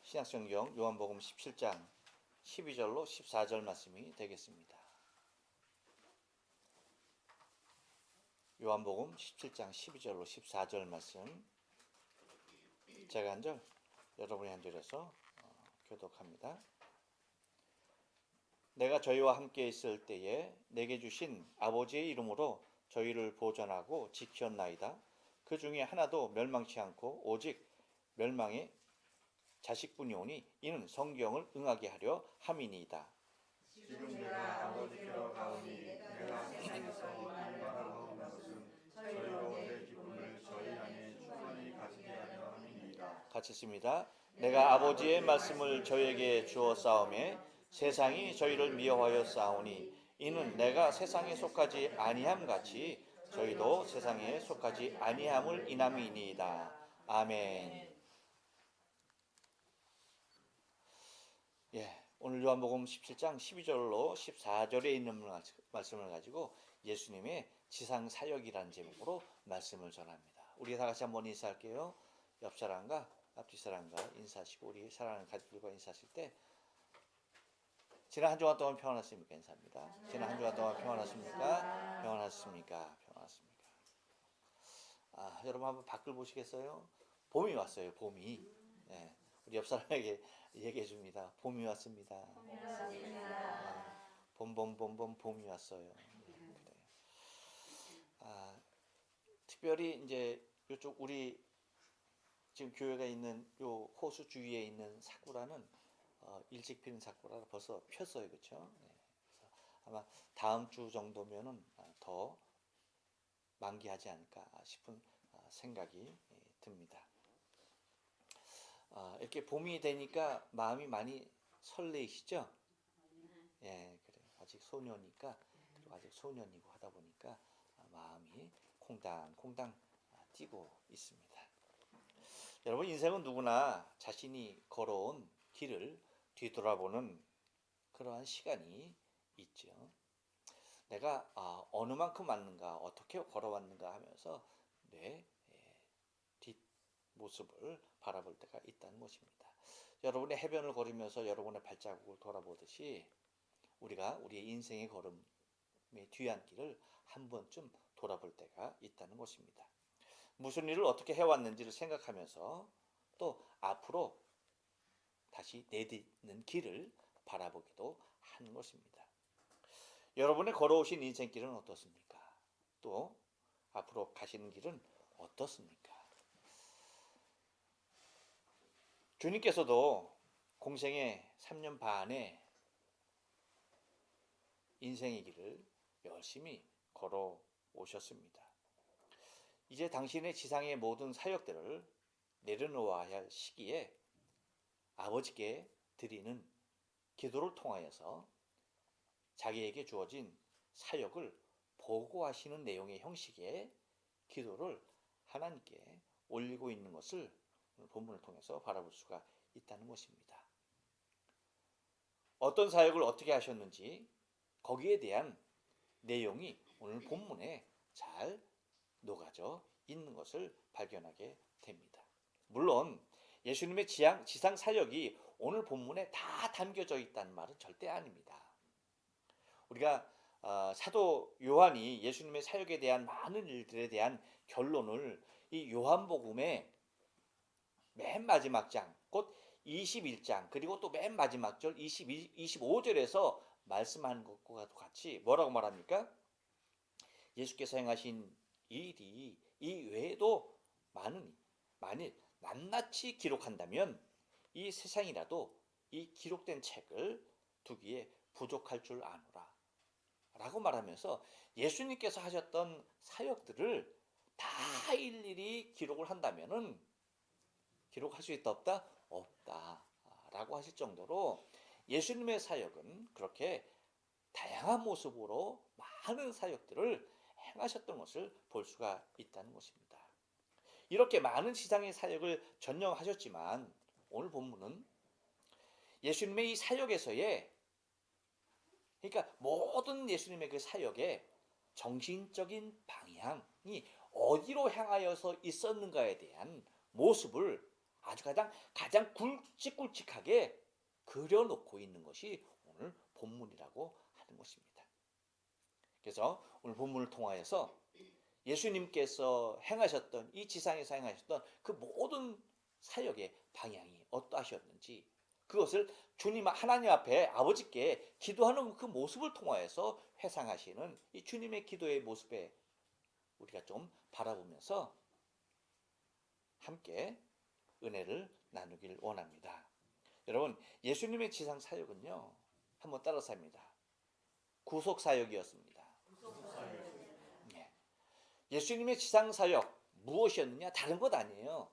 신약성경 요한복음 17장 12절로 14절 말씀이 되겠습니다. 요한복음 17장 12절로 14절 말씀, 제가 한 절, 여러분이 한 절에서 교독합니다. 내가 저희와 함께 있을 때에 내게 주신 아버지의 이름으로 저희를 보존하고 지켰나이다. 그 중에 하나도 멸망치 않고 오직 멸망의 자식뿐이 오니 이는 성경을 응하게 하려 함이니이다. 지금 내가 아버지께로 가오니 내가 세상에서 말하고 있는 것은 저희로 내 기쁨을 저희 안에 충만히 가지게 하려 함이니이다. 같이 읽습니다. 내가 아버지의 말씀을 저에게 주어 싸움에 세상이 저희를 미워하여 싸우니 이는 내가 세상에 속하지 아니함 같이 저희도 세상에 속하지 아니함을 인함이니이다. 아멘. 오늘 요한복음 17장 12절로 14절에 있는 말씀을 가지고 예수님의 지상 사역이라는 제목으로 말씀을 전합니다. 우리 다 같이 한번 인사할게요. 옆 사람과 앞뒤 사람과 인사하시고 우리 사랑하는 가족들과 인사하실 때 지난 한 주간 동안 평안하십니까? 인사합니다. 지난 한 주간 동안 평안하십니까? 평안하십니까? 평안하십니까? 여러분 한번 밖을 보시겠어요? 봄이 왔어요. 봄이. 우리 옆 사람에게 얘기해 줍니다. 봄이 왔습니다. 봄이 왔습니다. 봄이 왔어요. 특별히 이제 이쪽 우리 지금 교회가 있는 요 호수 주위에 있는 사쿠라는 일찍 피는 사쿠라가 벌써 폈어요, 그렇죠? 그래서 아마 다음 주 정도면은 더 만개하지 않을까 싶은 생각이 듭니다. 이렇게 봄이 되니까 마음이 많이 설레이시죠? 그래요. 아직 소녀니까, 그리고 아직 소년이고 하다 보니까 마음이 콩당콩당 뛰고 있습니다. 여러분, 인생은 누구나 자신이 걸어온 길을 뒤돌아보는 그러한 시간이 있죠. 내가 어느 만큼 왔는가, 어떻게 걸어왔는가 하면서 내 뒷모습을 바라볼 때가 있다는 것입니다. 여러분의 해변을 걸으면서 여러분의 발자국을 돌아보듯이 우리가 우리의 인생의 걸음의 뒤안길을 한 번쯤 돌아볼 때가 있다는 것입니다. 무슨 일을 어떻게 해왔는지를 생각하면서 또 앞으로 다시 내딛는 길을 바라보기도 하는 것입니다. 여러분의 걸어오신 인생길은 어떻습니까? 또 앞으로 가시는 길은 어떻습니까? 주님께서도 공생의 3년 반의 인생의 길을 열심히 걸어오셨습니다. 이제 당신의 지상의 모든 사역들을 내려놓아야 할 시기에 아버지께 드리는 기도를 통하여서 자기에게 주어진 사역을 보고하시는 내용의 형식의 기도를 하나님께 올리고 있는 것을 오늘 본문을 통해서 바라볼 수가 있다는 것입니다. 어떤 사역을 어떻게 하셨는지 거기에 대한 내용이 오늘 본문에 잘 녹아져 있는 것을 발견하게 됩니다. 물론 예수님의 지상 사역이 오늘 본문에 다 담겨져 있다는 말은 절대 아닙니다. 우리가 사도 요한이 예수님의 사역에 대한 많은 일들에 대한 결론을 이 요한복음의 맨 마지막 장, 곧 21장, 그리고 또 맨 마지막 절 25절에서 말씀하는 것과 같이 뭐라고 말합니까? 예수께서 행하신 일이 이 외에도 만일 낱낱이 기록한다면 이 세상이라도 이 기록된 책을 두기에 부족할 줄 아노라 라고 말하면서 예수님께서 하셨던 사역들을 다 일일이 기록을 한다면은 기록할 수 있다 없다? 없다 라고 하실 정도로 예수님의 사역은 그렇게 다양한 모습으로 많은 사역들을 행하셨던 것을 볼 수가 있다는 것입니다. 이렇게 많은 지상의 사역을 전념하셨지만 오늘 본문은 예수님의 이 사역에서의, 그러니까 모든 예수님의 그 사역의 정신적인 방향이 어디로 향하여서 있었는가에 대한 모습을 아주 가장 굵직굵직하게 그려놓고 있는 것이 오늘 본문이라고 하는 것입니다. 그래서 오늘 본문을 통하여서 예수님께서 행하셨던 이 지상에서 행하셨던 그 모든 사역의 방향이 어떠하셨는지 그것을 주님 하나님 앞에 아버지께 기도하는 그 모습을 통하여서 회상하시는 이 주님의 기도의 모습에 우리가 좀 바라보면서 함께 은혜를 나누길 원합니다. 여러분, 예수님의 지상 사역은요, 한번 따라서 합니다. 구속 사역이었습니다. 예. 예수님의 지상 사역 무엇이었느냐? 다른 것 아니에요.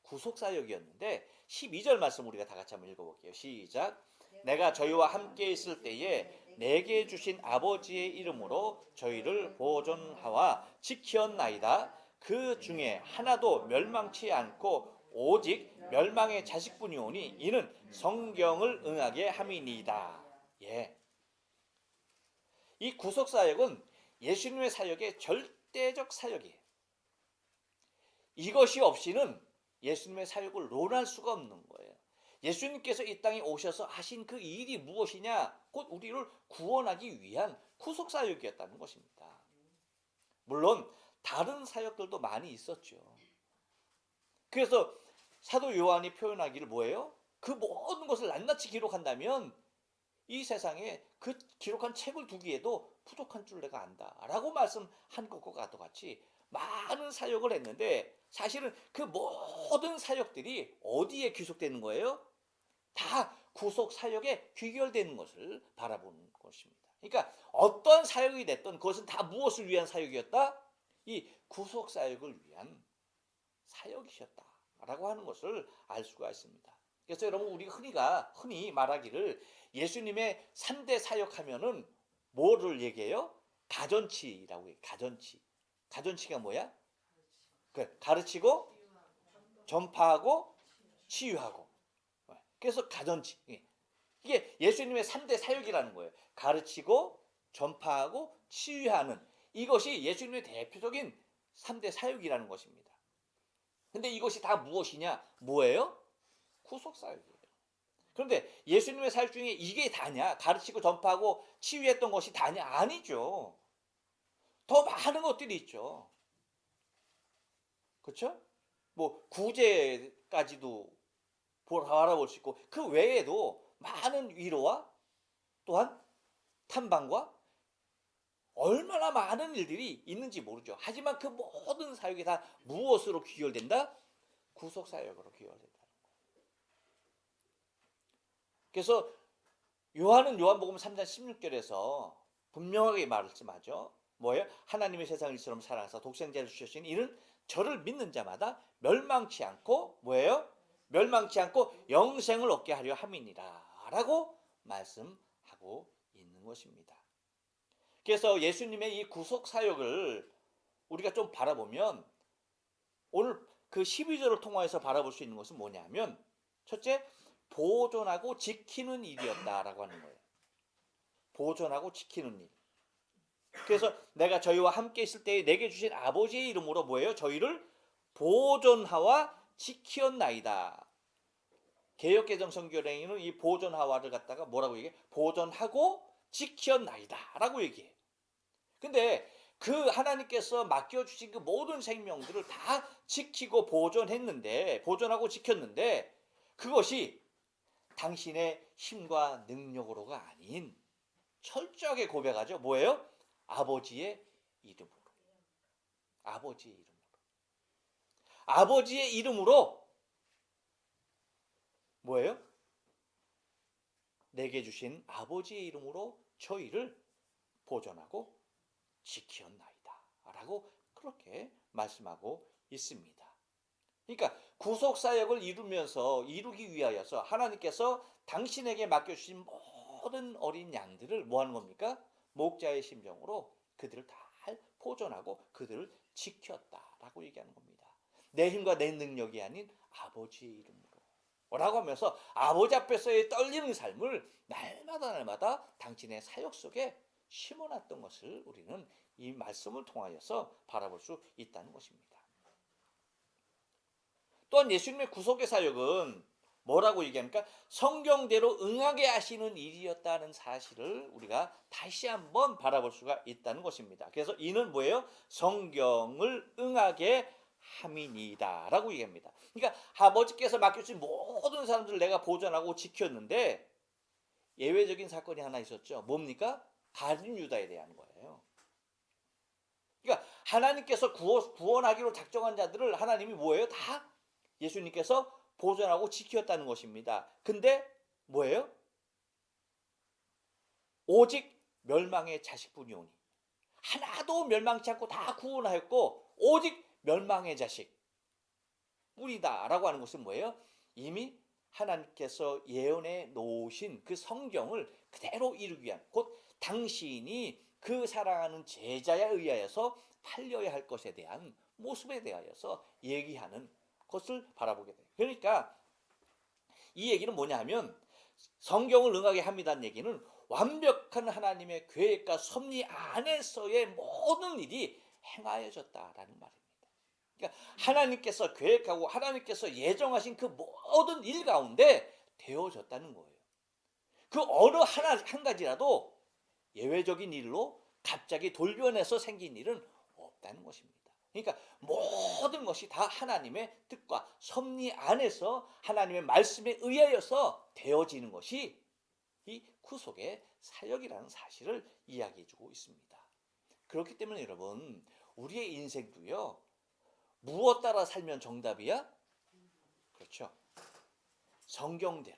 구속 사역이었는데 12절 말씀 우리가 다 같이 한번 읽어볼게요. 시작. 내가 저희와 함께 있을 때에 내게 주신 아버지의 이름으로 저희를 보존하와 지켰나이다. 그 중에 하나도 멸망치 않고 오직 멸망의 자식뿐이오니 이는 성경을 응하게 함이니이다. 예. 이 구속 사역은 예수님의 사역의 절대적 사역이에요. 이것이 없이는 예수님의 사역을 논할 수가 없는 거예요. 예수님께서 이 땅에 오셔서 하신 그 일이 무엇이냐? 곧 우리를 구원하기 위한 구속 사역이었다는 것입니다. 물론 다른 사역들도 많이 있었죠. 그래서 사도 요한이 표현하기를 뭐예요? 그 모든 것을 낱낱이 기록한다면 이 세상에 그 기록한 책을 두기에도 부족한 줄 내가 안다 라고 말씀한 것과 같이 많은 사역을 했는데 사실은 그 모든 사역들이 어디에 귀속되는 거예요? 다 구속 사역에 귀결되는 것을 바라보는 것입니다. 그러니까 어떤 사역이 됐든 그것은 다 무엇을 위한 사역이었다? 이 구속 사역을 위한 사역이셨다라고 하는 것을 알 수가 있습니다. 그래서 여러분 우리가 흔히 말하기를 예수님의 3대 사역하면은 뭐를 얘기해요? 가전치라고 해요. 가전치. 가전치가 뭐야? 가르치고 전파하고 치유하고. 그래서 가전치. 이게 예수님의 3대 사역이라는 거예요. 가르치고 전파하고 치유하는 이것이 예수님의 대표적인 3대 사역이라는 것입니다. 근데 이것이 다 무엇이냐? 뭐예요? 구속 사역이에요. 그런데 예수님의 사역 중에 이게 다냐? 가르치고 전파하고 치유했던 것이 다냐? 아니죠. 더 많은 것들이 있죠. 그렇죠? 뭐 구제까지도 바라볼 수 있고 그 외에도 많은 위로와 또한 탐방과 얼마나 많은 일들이 있는지 모르죠. 하지만 그 모든 사역이 다 무엇으로 귀결된다? 구속 사역으로 귀결된다. 그래서 요한은 요한복음 3장 16절에서 분명하게 말씀하죠. 뭐예요? 하나님의 세상을 이처럼 사랑하사 독생자를 주셨으니 이는 저를 믿는 자마다 멸망치 않고 뭐예요? 멸망치 않고 영생을 얻게 하려 함이니라 라고 말씀하고 있는 것입니다. 그래서 예수님의 이 구속 사역을 우리가 좀 바라보면 오늘 그 12절을 통해서 바라볼 수 있는 것은 뭐냐면 첫째, 보존하고 지키는 일이었다라고 하는 거예요. 보존하고 지키는 일. 그래서 내가 저희와 함께 있을 때에 내게 주신 아버지의 이름으로 뭐예요? 저희를 보존하와 지키었나이다. 개역개정 성경에는 이 보존하와를 갖다가 뭐라고 얘기해? 보존하고 지키었나이다 라고 얘기해. 근데 그 하나님께서 맡겨주신 그 모든 생명들을 다 지키고 보존하고 지켰는데 그것이 당신의 힘과 능력으로가 아닌 철저하게 고백하죠. 뭐예요? 아버지의 이름으로. 아버지의 이름으로. 아버지의 이름으로 뭐예요? 내게 주신 아버지의 이름으로 저희를 보존하고 지켰나이다 라고 그렇게 말씀하고 있습니다. 그러니까 구속사역을 이루기 위하여서 하나님께서 당신에게 맡겨주신 모든 어린 양들을 뭐 하는 겁니까? 목자의 심정으로 그들을 잘 보존하고 그들을 지켰다라고 얘기하는 겁니다. 내 힘과 내 능력이 아닌 아버지의 이름으로 라고 하면서 아버지 앞에서의 떨리는 삶을 날마다 당신의 사역 속에 심어놨던 것을 우리는 이 말씀을 통하여서 바라볼 수 있다는 것입니다. 또한 예수님의 구속의 사역은 뭐라고 얘기합니까? 성경대로 응하게 하시는 일이었다는 사실을 우리가 다시 한번 바라볼 수가 있다는 것입니다. 그래서 이는 뭐예요? 성경을 응하게 함이니이다 라고 얘기합니다. 그러니까 아버지께서 맡겨주신 모든 사람들을 내가 보존하고 지켰는데 예외적인 사건이 하나 있었죠. 뭡니까? 가룟 유다에 대한 거예요. 그러니까 하나님께서 구원하기로 작정한 자들을 하나님이 뭐예요? 다 예수님께서 보존하고 지켰다는 것입니다. 근데 뭐예요? 오직 멸망의 자식뿐이 오니 하나도 멸망치 않고 다 구원하였고 오직 멸망의 자식뿐이다 라고 하는 것은 뭐예요? 이미 하나님께서 예언해 놓으신 그 성경을 그대로 이루기 위한 곧 당신이 그 사랑하는 제자에 의하여서 팔려야 할 것에 대한 모습에 대하여서 얘기하는 것을 바라보게 돼요. 그러니까 이 얘기는 뭐냐 하면 성경을 응하게 합니다는 얘기는 완벽한 하나님의 계획과 섭리 안에서의 모든 일이 행하여졌다라는 말입니다. 그러니까 하나님께서 계획하고 하나님께서 예정하신 그 모든 일 가운데 되어졌다는 거예요. 그 어느 한 가지라도 예외적인 일로 갑자기 돌변해서 생긴 일은 없다는 것입니다. 그러니까 모든 것이 다 하나님의 뜻과 섭리 안에서 하나님의 말씀에 의하여서 되어지는 것이 이 구속의 사역이라는 사실을 이야기해 주고 있습니다. 그렇기 때문에 여러분 우리의 인생도요 무엇 따라 살면 정답이야? 그렇죠. 성경대로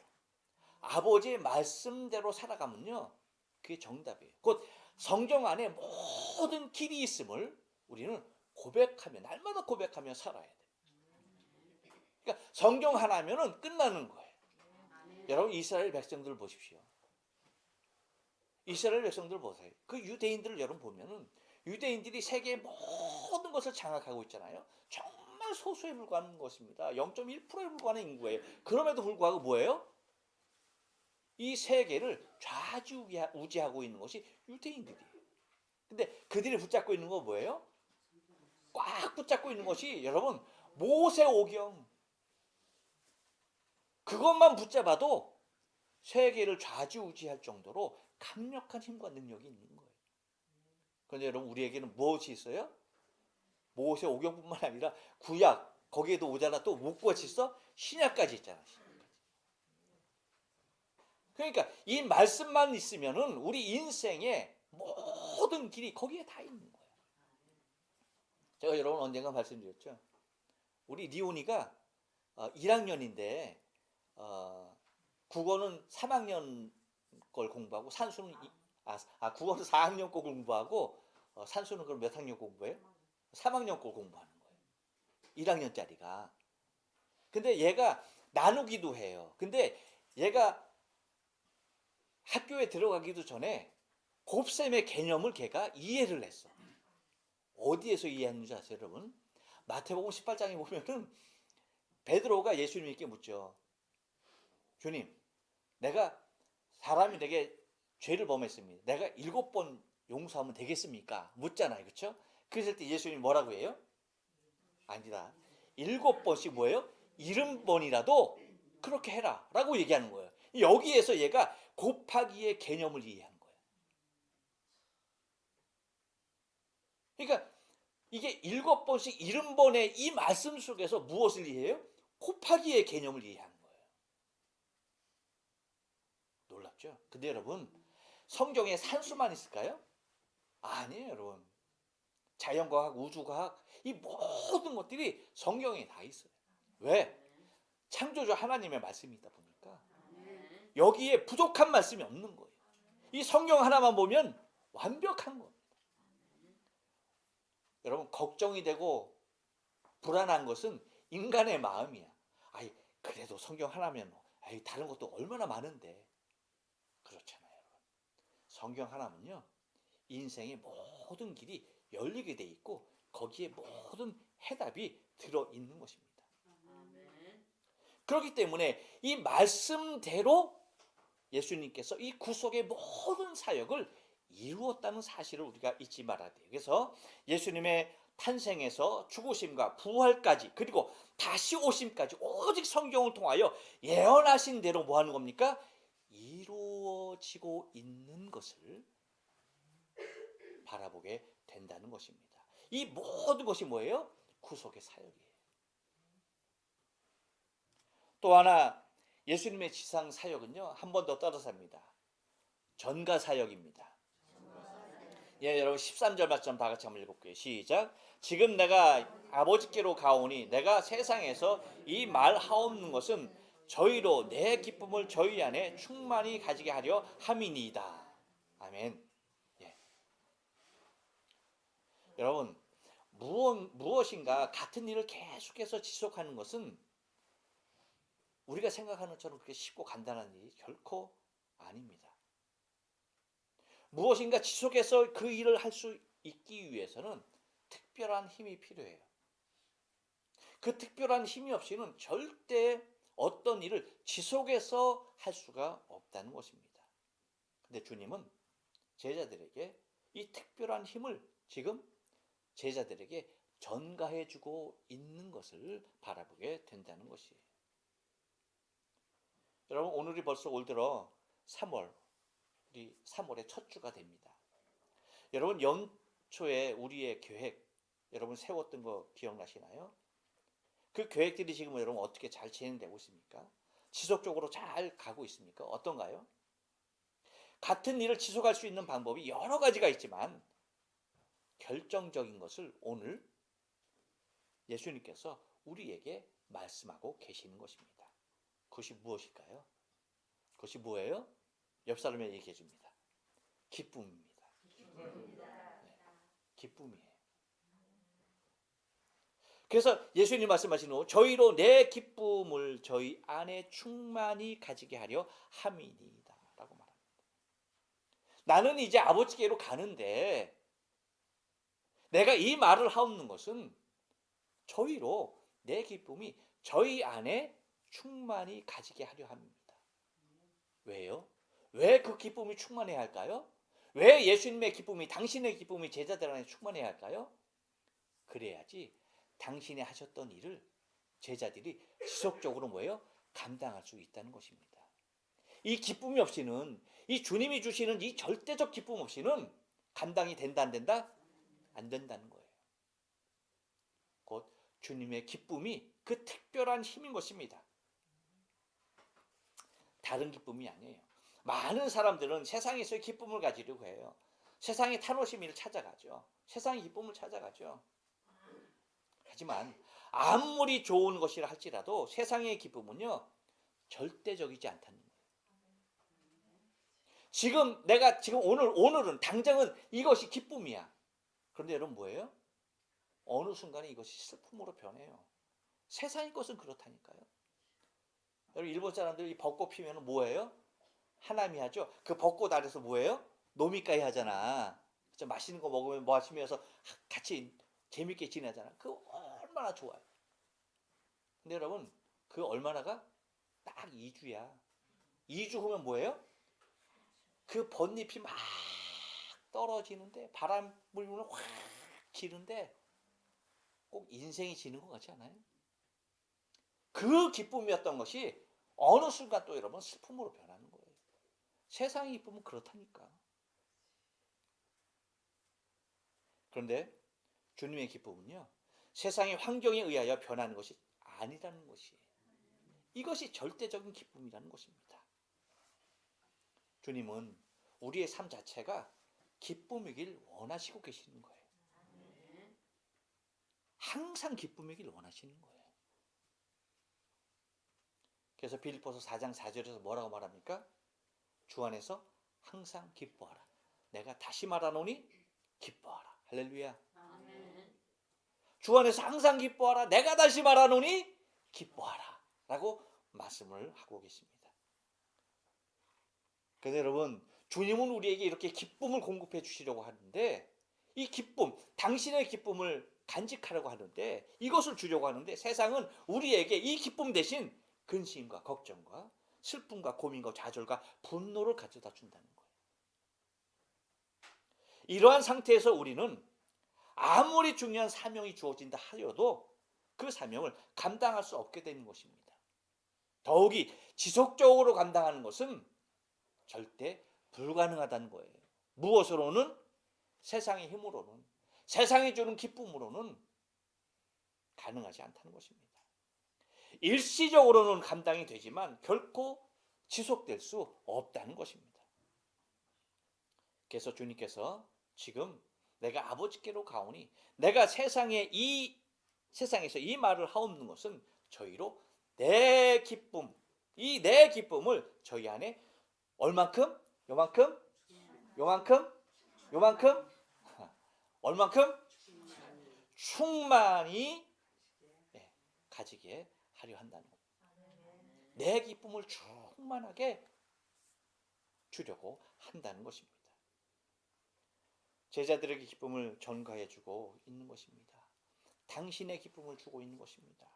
아버지의 말씀대로 살아가면요 그게 정답이에요. 곧 성경 안에 모든 길이 있음을 우리는 고백하며 날마다 고백하며 살아야 돼요. 그러니까 성경 하나면은 끝나는 거예요. 여러분 이스라엘 백성들 보십시오. 이스라엘 백성들 보세요. 그 유대인들을 여러분 보면은 유대인들이 세계의 모든 것을 장악하고 있잖아요. 정말 소수에 불과한 것입니다. 0.1%에 불과한 인구예요. 그럼에도 불구하고 뭐예요? 이 세계를 좌지우지하고 있는 것이 유대인들이에요. 근데 그들이 붙잡고 있는 거 뭐예요? 꽉 붙잡고 있는 것이 여러분 모세오경 그것만 붙잡아도 세계를 좌지우지할 정도로 강력한 힘과 능력이 있는 거예요. 그런데 여러분 우리에게는 무엇이 있어요? 모세오경뿐만 아니라 구약 거기에도 오잖아 또 무엇이 있어? 신약까지 있잖아. 그러니까 이 말씀만 있으면은 우리 인생의 모든 길이 거기에 다 있는 거예요. 제가 여러분 언젠가 말씀드렸죠. 우리 리온이가 1학년인데 국어는 3학년 걸 공부하고 산수는 국어는 4학년 걸 공부하고 산수는 그럼 몇 학년 공부해요? 3학년 걸 공부하는 거예요. 1학년짜리가. 근데 얘가 나누기도 해요. 근데 얘가 학교에 들어가기도 전에 곱셈의 개념을 걔가 이해를 했어. 어디에서 이해했는지 아세요, 여러분? 마태복음 18장에 보면은 베드로가 예수님께 묻죠. 주님, 내가 사람이 내게 죄를 범했습니다. 내가 7번 용서하면 되겠습니까? 묻잖아요, 그렇죠? 그랬을 때 예수님이 뭐라고 해요? 아니다. 7번씩 뭐예요? 70번이라도 그렇게 해라 라고 얘기하는 거예요. 여기에서 얘가 곱하기의 개념을 이해한 거예요. 그러니까 이게 7번씩 70번의 이 말씀 속에서 무엇을 이해해요? 곱하기의 개념을 이해한 거예요. 놀랍죠? 근데 여러분 성경에 산수만 있을까요? 아니에요, 여러분. 자연과학, 우주과학 이 모든 것들이 성경에 다 있어요. 왜? 창조주 하나님의 말씀이다 보니까 여기에 부족한 말씀이 없는 거예요. 이 성경 하나만 보면 완벽한 겁니다. 여러분 걱정이 되고 불안한 것은 인간의 마음이야. 아이 그래도 성경 하나면 다른 것도 얼마나 많은데 그렇잖아요. 여러분. 성경 하나면요 인생의 모든 길이 열리게 돼 있고 거기에 모든 해답이 들어 있는 것입니다. 그렇기 때문에 이 말씀대로 예수님께서 이 구속의 모든 사역을 이루었다는 사실을 우리가 잊지 말아야 돼요. 그래서 예수님의 탄생에서 죽으심과 부활까지 그리고 다시 오심까지 오직 성경을 통하여 예언하신 대로 뭐 하는 겁니까? 이루어지고 있는 것을 바라보게 된다는 것입니다. 이 모든 것이 뭐예요? 구속의 사역이에요. 또 하나 예수님의 지상 사역은요, 한 번 더 따라삽니다. 전가 사역입니다. 예, 여러분 13절 말씀 다 같이 한번 읽어볼게요. 시작. 지금 내가 아버지께로 가오니 내가 세상에서 이 말하옵는 것은 저희로 내 기쁨을 저희 안에 충만히 가지게 하려 함이니이다. 아멘. 예. 여러분 무엇인가 같은 일을 계속해서 지속하는 것은 우리가 생각하는 것처럼 그렇게 쉽고 간단한 일이 결코 아닙니다. 무엇인가 지속해서 그 일을 할 수 있기 위해서는 특별한 힘이 필요해요. 그 특별한 힘이 없이는 절대 어떤 일을 지속해서 할 수가 없다는 것입니다. 근데 주님은 제자들에게 이 특별한 힘을 지금 제자들에게 전가해 주고 있는 것을 바라보게 된다는 것이에요. 여러분 오늘이 벌써 올 들어 3월, 우리 3월의 첫 주가 됩니다. 여러분 연초에 우리의 계획 여러분 세웠던 거 기억나시나요? 그 계획들이 지금 여러분 어떻게 잘 진행되고 있습니까? 지속적으로 잘 가고 있습니까? 어떤가요? 같은 일을 지속할 수 있는 방법이 여러 가지가 있지만 결정적인 것을 오늘 예수님께서 우리에게 말씀하고 계시는 것입니다. 그것이 무엇일까요? 그것이 뭐예요? 옆 사람에게 얘기해 줍니다. 기쁨입니다. 네, 기쁨이에요. 그래서 예수님 말씀하시는 저희로 내 기쁨을 저희 안에 충만히 가지게 하려 함이니이다 라고 말합니다. 나는 이제 아버지께로 가는데 내가 이 말을 하옵는 것은 저희로 내 기쁨이 저희 안에 충만히 가지게 하려 합니다. 왜요? 왜 그 기쁨이 충만해야 할까요? 왜 예수님의 기쁨이 당신의 기쁨이 제자들 안에 충만해야 할까요? 그래야지 당신이 하셨던 일을 제자들이 지속적으로 뭐예요? 감당할 수 있다는 것입니다. 이 기쁨이 없이는 이 주님이 주시는 이 절대적 기쁨 없이는 감당이 된다 안 된다? 안 된다는 거예요. 곧 주님의 기쁨이 그 특별한 힘인 것입니다. 다른 기쁨이 아니에요. 많은 사람들은 세상에서의 기쁨을 가지려고 해요. 세상의 탈노심을 찾아가죠. 세상의 기쁨을 찾아가죠. 하지만 아무리 좋은 것이라 할지라도 세상의 기쁨은요 절대적이지 않다는 거예요. 지금 오늘은 당장은 이것이 기쁨이야. 그런데 여러분 뭐예요? 어느 순간에 이것이 슬픔으로 변해요. 세상의 것은 그렇다니까요. 여러분 일본 사람들 이 벚꽃 피면 뭐예요? 하나미 하죠. 그 벚꽃 아래서 뭐예요? 노미까이 하잖아. 좀 맛있는 거 먹으면 뭐 하시면서 같이 재밌게 지내잖아. 그거 얼마나 좋아요. 근데 여러분 그 얼마나가 딱 2주야. 2주 후면 뭐예요? 그 벚잎이 막 떨어지는데 바람 불면 확 지는데 꼭 인생이 지는 것 같지 않아요? 그 기쁨이었던 것이 어느 순간 또 여러분 슬픔으로 변하는 거예요. 세상의 기쁨은 그렇다니까. 그런데 주님의 기쁨은요. 세상의 환경에 의하여 변하는 것이 아니라는 것이에요. 이것이 절대적인 기쁨이라는 것입니다. 주님은 우리의 삶 자체가 기쁨이길 원하시고 계시는 거예요. 항상 기쁨이길 원하시는 거예요. 그래서 빌립보서 4장 4절에서 뭐라고 말합니까? 주 안에서 항상 기뻐하라. 내가 다시 말하노니 기뻐하라. 할렐루야. 주 안에서 항상 기뻐하라. 내가 다시 말하노니 기뻐하라. 라고 말씀을 하고 계십니다. 그래서 여러분 주님은 우리에게 이렇게 기쁨을 공급해 주시려고 하는데 이 기쁨, 당신의 기쁨을 간직하려고 하는데 이것을 주려고 하는데 세상은 우리에게 이 기쁨 대신 근심과 걱정과 슬픔과 고민과 좌절과 분노를 가져다 준다는 거예요. 이러한 상태에서 우리는 아무리 중요한 사명이 주어진다 하여도 그 사명을 감당할 수 없게 되는 것입니다. 더욱이 지속적으로 감당하는 것은 절대 불가능하다는 거예요. 무엇으로는? 세상의 힘으로는, 세상이 주는 기쁨으로는 가능하지 않다는 것입니다. 일시적으로는 감당이 되지만 결코 지속될 수 없다는 것입니다. 그래서 주님께서 지금 내가 아버지께로 가오니 내가 세상에서 이 말을 하옵는 것은 저희로 내 기쁨, 이 내 기쁨을 저희 안에 얼만큼? 요만큼? 얼만큼? 충만히 가지게 하려 한다는 겁니다. 내 기쁨을 충만하게 주려고 한다는 것입니다. 제자들에게 기쁨을 전가해 주고 있는 것입니다. 당신의 기쁨을 주고 있는 것입니다.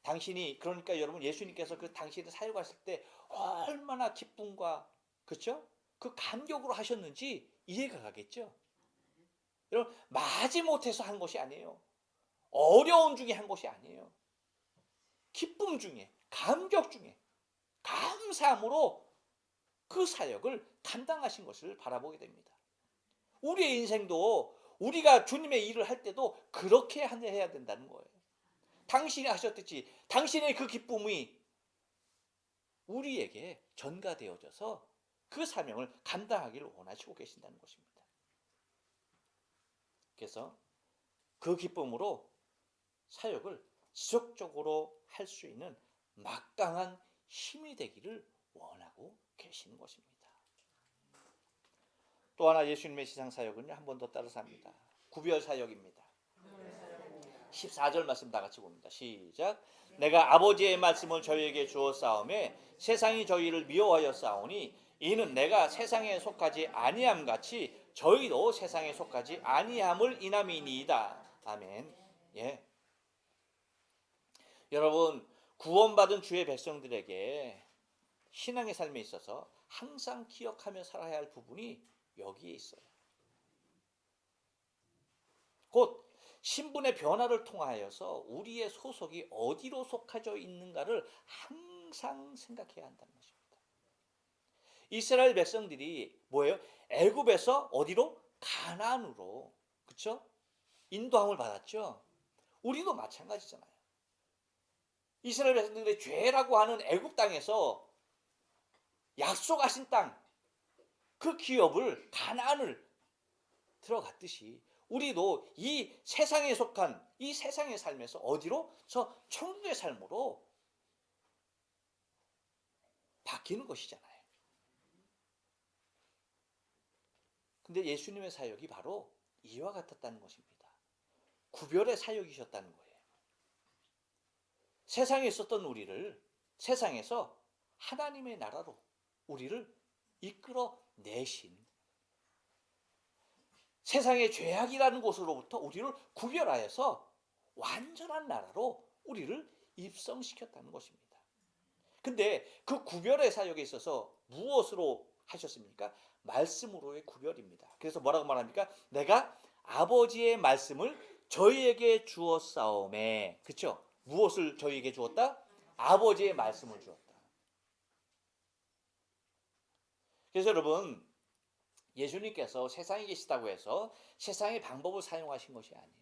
당신이, 그러니까 여러분, 예수님께서 그 당신을 사역하실 때 얼마나 기쁨과, 그렇죠? 그 감격으로 하셨는지 이해가 가겠죠? 여러분, 마지못해서 한 것이 아니에요. 어려움 중에 한 것이 아니에요. 기쁨 중에, 감격 중에, 감사함으로 그 사역을 감당하신 것을 바라보게 됩니다. 우리의 인생도 우리가 주님의 일을 할 때도 그렇게 해야 된다는 거예요. 당신이 하셨듯이 당신의 그 기쁨이 우리에게 전가되어져서 그 사명을 감당하기를 원하시고 계신다는 것입니다. 그래서 그 기쁨으로 사역을 지속적으로 할 수 있는 막강한 힘이 되기를 원하고 계시는 것입니다. 또 하나 예수님의 지상 사역은요, 한 번 더 따라서 합니다. 구별 사역입니다. 14절 말씀 다 같이 봅니다. 시작. 내가 아버지의 말씀을 저희에게 주었사오매 세상이 저희를 미워하여 싸우니 이는 내가 세상에 속하지 아니함 같이 저희도 세상에 속하지 아니함을 인함이니이다. 아멘. 예. 여러분, 구원받은 주의 백성들에게 신앙의 삶에 있어서 항상 기억하며 살아야 할 부분이 여기에 있어요. 곧 신분의 변화를 통하여서 우리의 소속이 어디로 속하져 있는가를 항상 생각해야 한다는 것입니다. 이스라엘 백성들이 뭐예요? 애굽에서 어디로? 가나안으로, 그렇죠? 인도함을 받았죠. 우리도 마찬가지잖아요. 이스라엘 백성들의 죄라고 하는 애굽 땅에서 약속하신 땅, 그 기업을, 가나안을 들어갔듯이 우리도 이 세상에 속한 이 세상의 삶에서 어디로? 저 천국의 삶으로 바뀌는 것이잖아요. 근데 예수님의 사역이 바로 이와 같았다는 것입니다. 구별의 사역이셨다는 거예요. 세상에 있었던 우리를 세상에서 하나님의 나라로 우리를 이끌어 내신, 세상의 죄악이라는 곳으로부터 우리를 구별하여서 완전한 나라로 우리를 입성시켰다는 것입니다. 근데 그 구별의 사역에 있어서 무엇으로 하셨습니까? 말씀으로의 구별입니다. 그래서 뭐라고 말합니까? 내가 아버지의 말씀을 저희에게 주었사오매. 그렇죠? 무엇을 저희에게 주었다? 아버지의 말씀을 주었다. 그래서 여러분, 예수님께서 세상에 계시다고 해서 세상의 방법을 사용하신 것이 아니에요.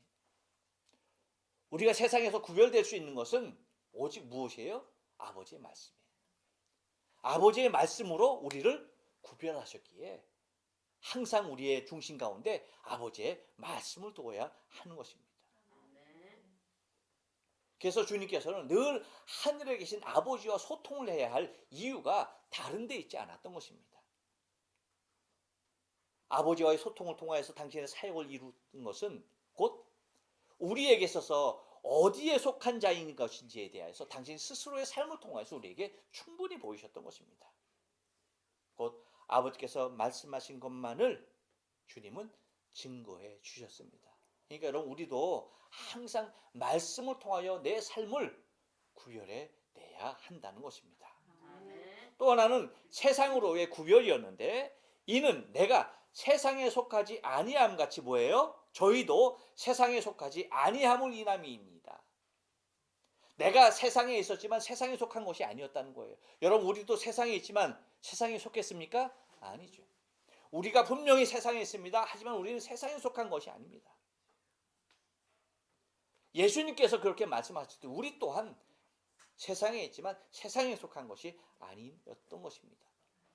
우리가 세상에서 구별될 수 있는 것은 오직 무엇이에요? 아버지의 말씀이에요. 아버지의 말씀으로 우리를 구별하셨기에 항상 우리의 중심 가운데 아버지의 말씀을 두어야 하는 것입니다. 그래서 주님께서는 늘 하늘에 계신 아버지와 소통을 해야 할 이유가 다른 데 있지 않았던 것입니다. 아버지와의 소통을 통하여서 당신의 사역을 이루는 것은 곧 우리에게 있어서 어디에 속한 자인 것인지에 대해서 당신 스스로의 삶을 통해서 우리에게 충분히 보이셨던 것입니다. 곧 아버지께서 말씀하신 것만을 주님은 증거해 주셨습니다. 그러니까 여러분, 우리도 항상 말씀을 통하여 내 삶을 구별해 내야 한다는 것입니다. 또 하나는 세상으로의 구별이었는데 이는 내가 세상에 속하지 아니함 같이 뭐예요? 저희도 세상에 속하지 아니함을 인함이니이다. 내가 세상에 있었지만 세상에 속한 것이 아니었다는 거예요. 여러분, 우리도 세상에 있지만 세상에 속했습니까? 아니죠. 우리가 분명히 세상에 있습니다. 하지만 우리는 세상에 속한 것이 아닙니다. 예수님께서 그렇게 말씀하실 때 우리 또한 세상에 있지만 세상에 속한 것이 아니었던 것입니다.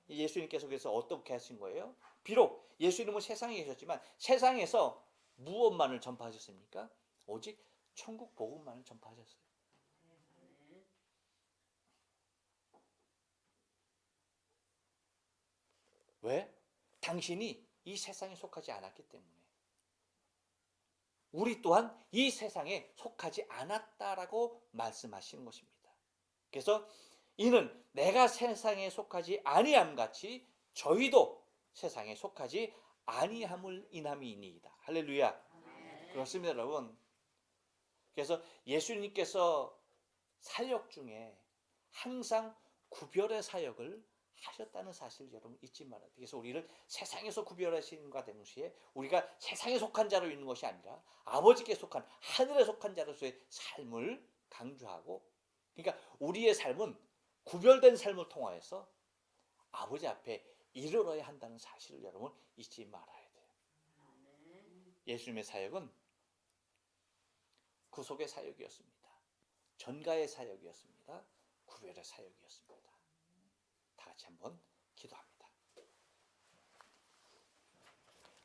예수님께서 그래서 어떻게 하신 거예요? 비록 예수님은 세상에 계셨지만 세상에서 무엇만을 전파하셨습니까? 오직 천국 복음만을 전파하셨어요. 왜? 당신이 이 세상에 속하지 않았기 때문에. 우리 또한 이 세상에 속하지 않았다라고 말씀하시는 것입니다. 그래서 이는 내가 세상에 속하지 아니함 같이 저희도 세상에 속하지 아니함을 인함이니이다. 할렐루야. 그렇습니다, 여러분. 그래서 예수님께서 사역 중에 항상 구별의 사역을 하셨다는 사실을 여러분 잊지 말아야 돼요. 그래서 우리를 세상에서 구별하신과 동시에 우리가 세상에 속한 자로 있는 것이 아니라 아버지께 속한 하늘에 속한 자로서의 삶을 강조하고, 그러니까 우리의 삶은 구별된 삶을 통하여서 아버지 앞에 이르러야 한다는 사실을 여러분 잊지 말아야 돼요. 예수님의 사역은 구속의 사역이었습니다. 전가의 사역이었습니다. 구별의 사역이었습니다. 다 같이 한번 기도합니다.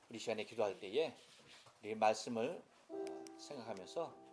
우리 시간에 기도할 때에 우리 말씀을 생각하면서